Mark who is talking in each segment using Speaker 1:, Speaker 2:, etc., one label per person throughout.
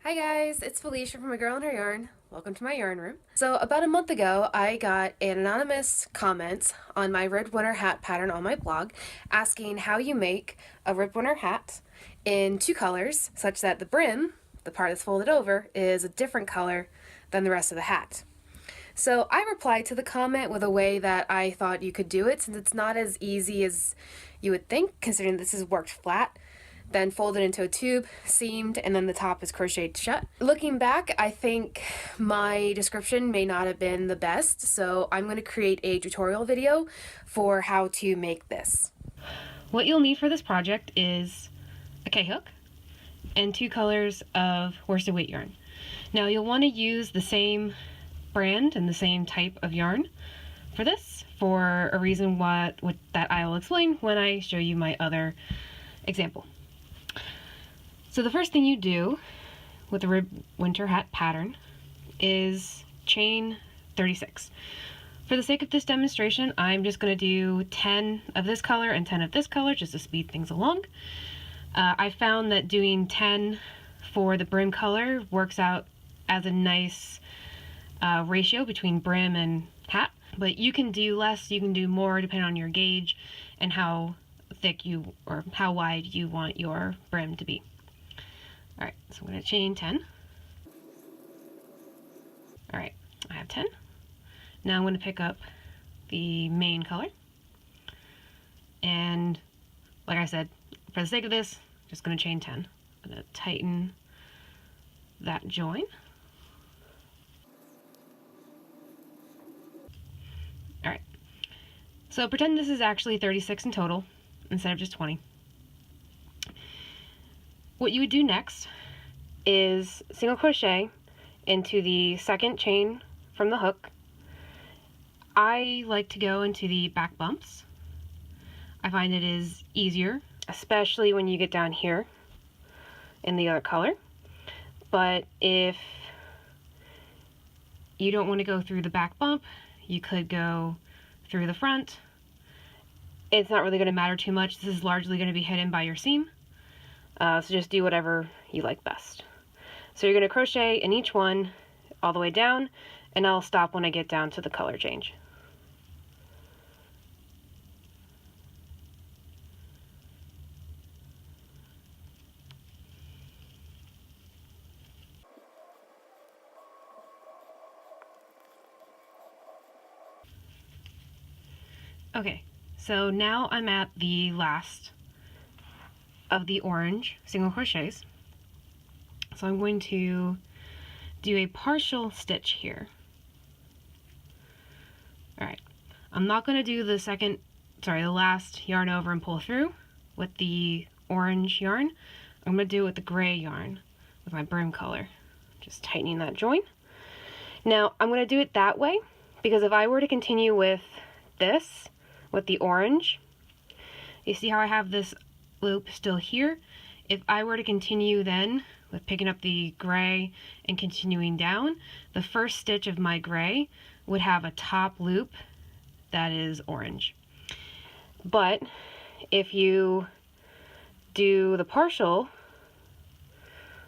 Speaker 1: Hi guys, it's Felicia from A Girl and Her Yarn. Welcome to my yarn room. So about a month ago, I got an anonymous comment on my ribbed winter hat pattern on my blog asking how you make a ribbed winter hat in two colors such that the brim, the part that's folded over, is a different color than the rest of the hat. So I replied to the comment with a way that I thought you could do it, since it's not as easy as you would think, considering this is worked flat, then folded into a tube, seamed, and then the top is crocheted shut. Looking back, I think my description may not have been the best, so I'm going to create a tutorial video for how to make this. What you'll need for this project is a K-hook and two colors of worsted weight yarn. Now you'll want to use the same brand and the same type of yarn for this, for a reason that I will explain when I show you my other example. So the first thing you do with the ribbed winter hat pattern is chain 36. For the sake of this demonstration, I'm just going to do 10 of this color and 10 of this color just to speed things along. I found that doing 10 for the brim color works out as a nice ratio between brim and hat, but you can do less, you can do more depending on your gauge and how thick or how wide you want your brim to be. Alright, so I'm going to chain 10. Alright, I have 10. Now I'm going to pick up the main color. And like I said, for the sake of this, just going to chain 10. I'm going to tighten that join. Alright, so pretend this is actually 36 in total instead of just 20. What you would do next is single crochet into the second chain from the hook. I like to go into the back bumps. I find it is easier, especially when you get down here in the other color. But if you don't want to go through the back bump, you could go through the front. It's not really going to matter too much. This is largely going to be hidden by your seam. So just do whatever you like best. So you're going to crochet in each one all the way down, and I'll stop when I get down to the color change. Okay, so now I'm at the last of the orange single crochets. So I'm going to do a partial stitch here. Alright, I'm not going to do the last yarn over and pull through with the orange yarn. I'm going to do it with the gray yarn with my brim color. Just tightening that join. Now I'm going to do it that way because if I were to continue with this, with the orange, you see how I have this loop still here? If I were to continue then with picking up the gray and continuing down, the first stitch of my gray would have a top loop that is orange. But if you do the partial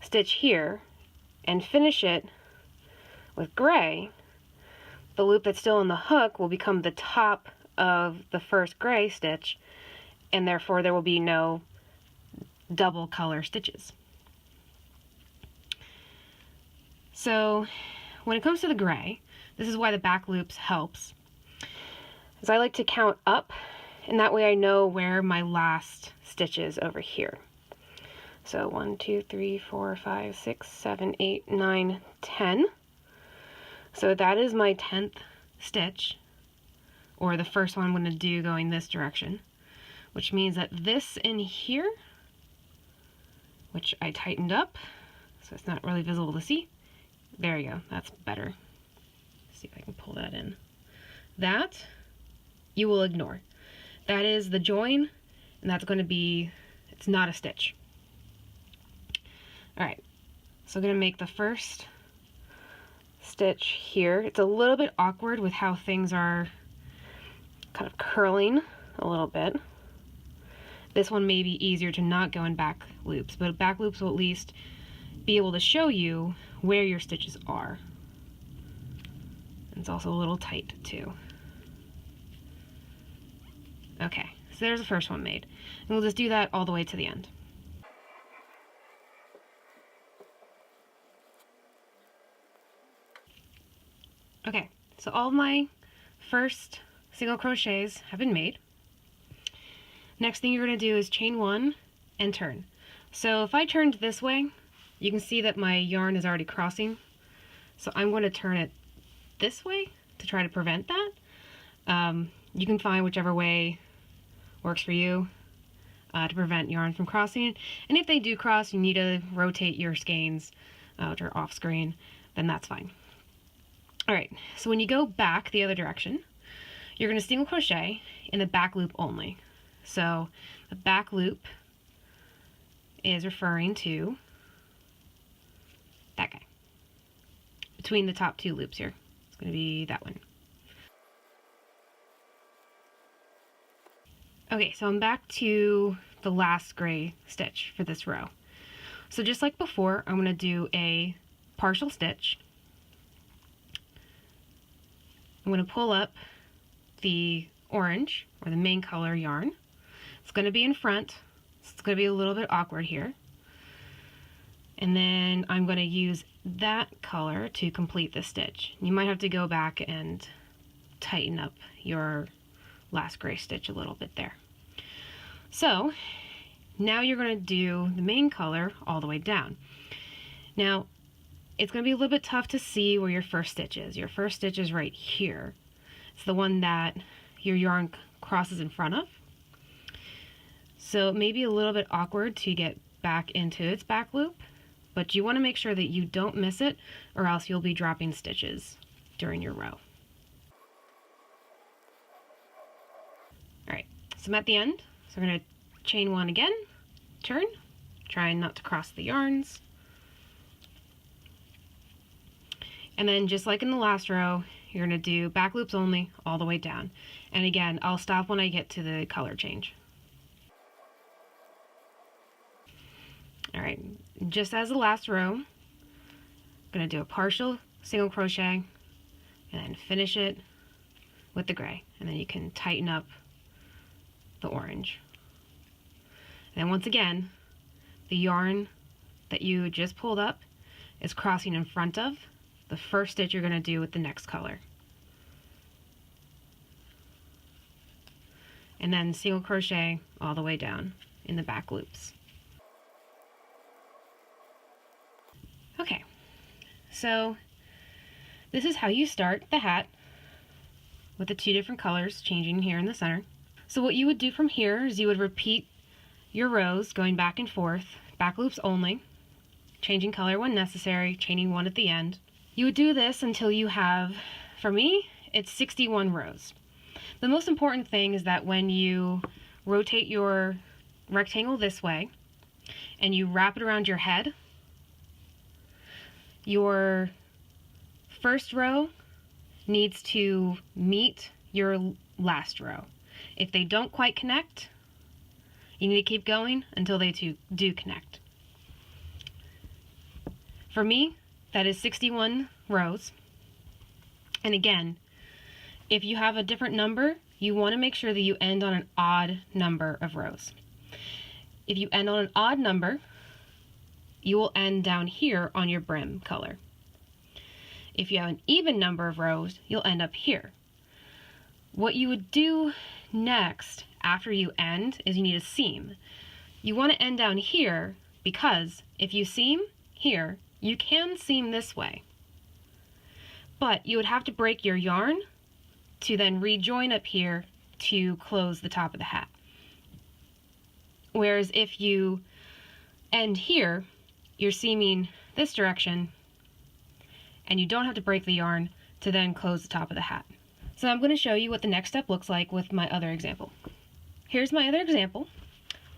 Speaker 1: stitch here and finish it with gray, the loop that's still in the hook will become the top of the first gray stitch, and therefore there will be no double color stitches. So when it comes to the gray, this is why the back loops helps, is I like to count up, and that way I know where my last stitch is over here. So 1, 2, 3, 4, 5, 6, 7, 8, 9, 10. So that is my 10th stitch, or the first one I'm going to do going this direction, which means that this in here, which I tightened up so it's not really visible to see. There you go, that's better. Let's see if I can pull that in. That you will ignore. That is the join, and that's going to be, it's not a stitch. Alright, so I'm going to make the first stitch here. It's a little bit awkward with how things are kind of curling a little bit. This one may be easier to not go in back loops, but back loops will at least be able to show you where your stitches are. It's also a little tight too. Okay, so there's the first one made. And we'll just do that all the way to the end. Okay, so all of my first single crochets have been made. Next thing you're going to do is chain one and turn. So if I turned this way, you can see that my yarn is already crossing. So I'm going to turn it this way to try to prevent that. You can find whichever way works for you to prevent yarn from crossing. And if they do cross, you need to rotate your skeins, which are off screen, then that's fine. All right, so when you go back the other direction, you're going to single crochet in the back loop only. So the back loop is referring to that guy between the top two loops here. It's going to be that one. Okay, so I'm back to the last gray stitch for this row. So just like before, I'm going to do a partial stitch. I'm going to pull up the orange, or the main color yarn. It's going to be in front, so it's going to be a little bit awkward here. And then I'm going to use that color to complete the stitch. You might have to go back and tighten up your last gray stitch a little bit there. So now you're going to do the main color all the way down. Now it's going to be a little bit tough to see where your first stitch is. Your first stitch is right here. It's the one that your yarn crosses in front of. So it may be a little bit awkward to get back into its back loop, but you want to make sure that you don't miss it, or else you'll be dropping stitches during your row. All right, so I'm at the end. So we're going to chain one again, turn, trying not to cross the yarns. And then just like in the last row, you're going to do back loops only all the way down. And again, I'll stop when I get to the color change. All right, just as the last row, I'm going to do a partial single crochet and then finish it with the gray. And then you can tighten up the orange. And then once again, the yarn that you just pulled up is crossing in front of the first stitch you're going to do with the next color. And then single crochet all the way down in the back loops. Okay, so this is how you start the hat with the two different colors changing here in the center. So what you would do from here is you would repeat your rows going back and forth, back loops only, changing color when necessary, chaining one at the end. You would do this until you have, for me, it's 61 rows. The most important thing is that when you rotate your rectangle this way and you wrap it around your head, your first row needs to meet your last row. If they don't quite connect, you need to keep going until they do connect. For me, that is 61 rows. And again, if you have a different number, you want to make sure that you end on an odd number of rows. If you end on an odd number, you will end down here on your brim color. If you have an even number of rows, you'll end up here. What you would do next after you end is you need a seam. You want to end down here because if you seam here, you can seam this way. But you would have to break your yarn to then rejoin up here to close the top of the hat. Whereas if you end here, you're seaming this direction and you don't have to break the yarn to then close the top of the hat. So I'm going to show you what the next step looks like with my other example. Here's my other example,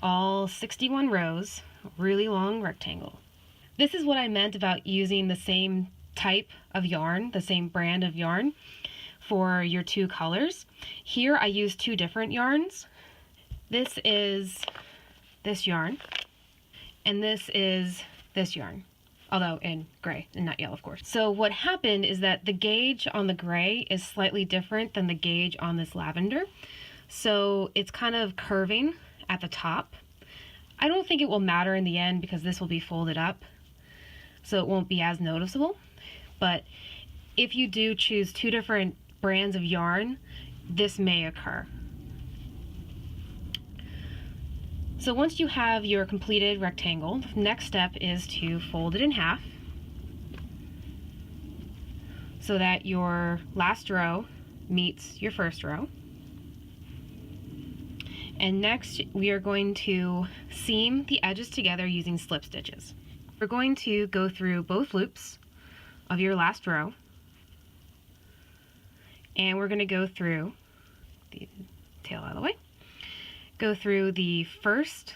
Speaker 1: all 61 rows, really long rectangle. This is what I meant about using the same type of yarn, the same brand of yarn for your two colors. Here I use two different yarns. This is this yarn, and this is this yarn. although in gray and not yellow, of course. So what happened is that the gauge on the gray is slightly different than the gauge on this lavender. So it's kind of curving at the top. I don't think it will matter in the end because this will be folded up, so it won't be as noticeable. But if you do choose two different brands of yarn, this may occur. So once you have your completed rectangle, the next step is to fold it in half so that your last row meets your first row. And next we are going to seam the edges together using slip stitches. We're going to go through both loops of your last row, and we're going to go through the tail out of the way, go through the first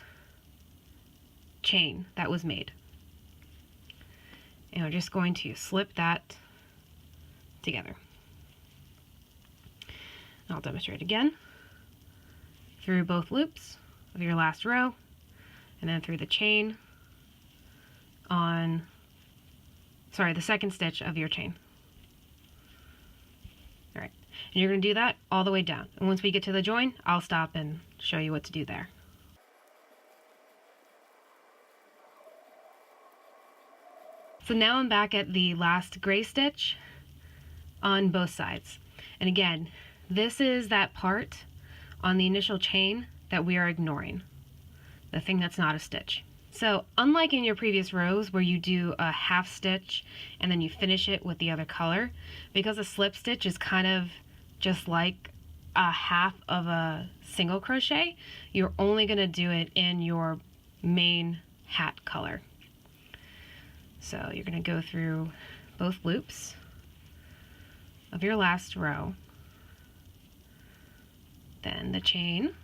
Speaker 1: chain that was made, and we're just going to slip that together. I'll demonstrate again. Through both loops of your last row, and then through the chain on, the second stitch of your chain. All right, and you're going to do that all the way down. And once we get to the join, I'll stop and show you what to do there. So now I'm back at the last gray stitch on both sides. And again, this is that part on the initial chain that we are ignoring, the thing that's not a stitch. So unlike in your previous rows where you do a half stitch and then you finish it with the other color, because a slip stitch is kind of just like a half of a single crochet, you're only going to do it in your main hat color. So you're going to go through both loops of your last row, then the chain,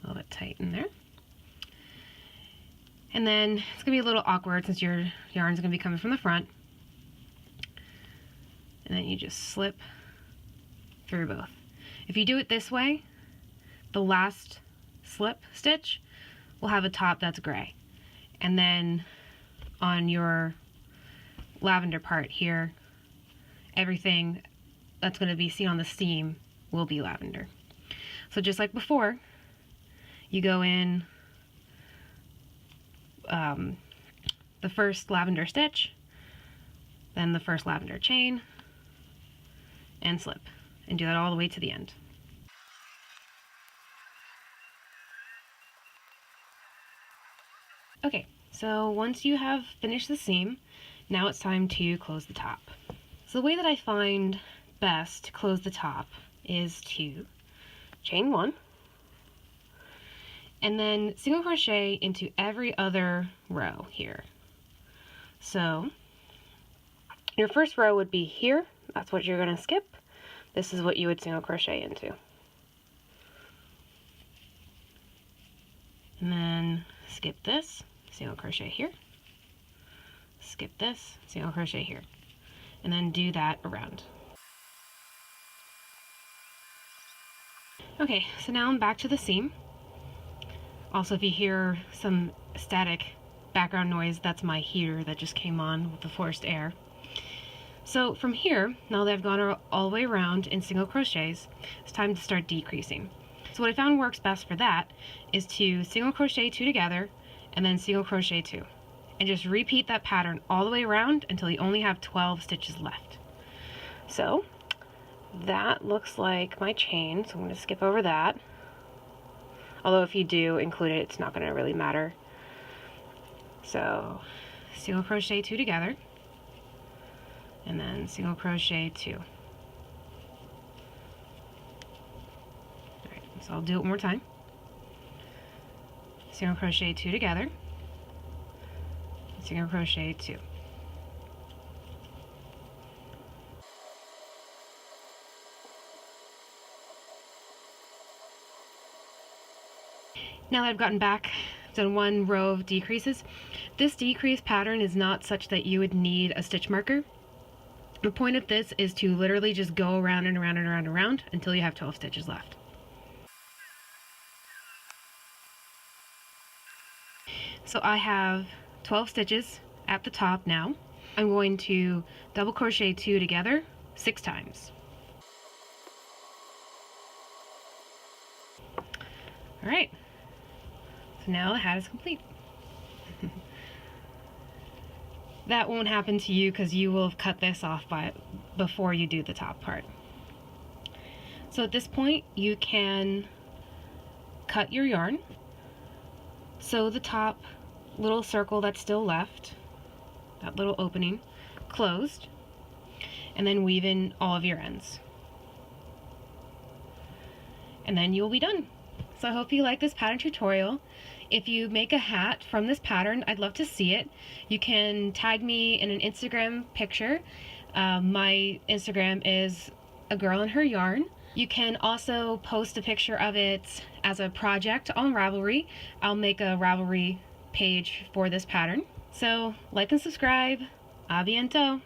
Speaker 1: a little bit tight in there, and then it's gonna be a little awkward since your yarn's gonna be coming from the front, and then you just slip through both. If you do it this way, the last slip stitch will have a top that's gray, and then on your lavender part here, everything that's going to be seen on the seam will be lavender. So just like before, you go in the first lavender stitch, then the first lavender chain, and slip, and do that all the way to the end. Okay, so once you have finished the seam, now it's time to close the top. So the way that I find best to close the top is to chain one and then single crochet into every other row here. So your first row would be here, that's what you're going to skip. This is what you would single crochet into. And then skip this, single crochet here, skip this, single crochet here, and then do that around. Okay, so now I'm back to the seam. Also, if you hear some static background noise, that's my heater that just came on with the forced air. So from here, now that I've gone all the way around in single crochets, it's time to start decreasing. So what I found works best for that is to single crochet 2 together and then single crochet 2. And just repeat that pattern all the way around until you only have 12 stitches left. So that looks like my chain, so I'm going to skip over that. Although if you do include it, it's not going to really matter. So single crochet 2 together, and then single crochet 2. Alright, so I'll do it one more time. Single crochet 2 together, single crochet 2. Now that I've gotten back, I've done one row of decreases. This decrease pattern is not such that you would need a stitch marker. The point of this is to literally just go around and around and around and around until you have 12 stitches left. So I have 12 stitches at the top now. I'm going to double crochet 2 together 6 times. Alright, so now the hat is complete. That won't happen to you because you will have cut this off before you do the top part. So at this point you can cut your yarn, sew the top little circle that's still left, that little opening, closed, and then weave in all of your ends. And then you'll be done. So I hope you like this pattern tutorial. If you make a hat from this pattern, I'd love to see it. You can tag me in an Instagram picture. My Instagram is a girl and her yarn. You can also post a picture of it as a project on Ravelry. I'll make a Ravelry page for this pattern. So like and subscribe. A bientôt.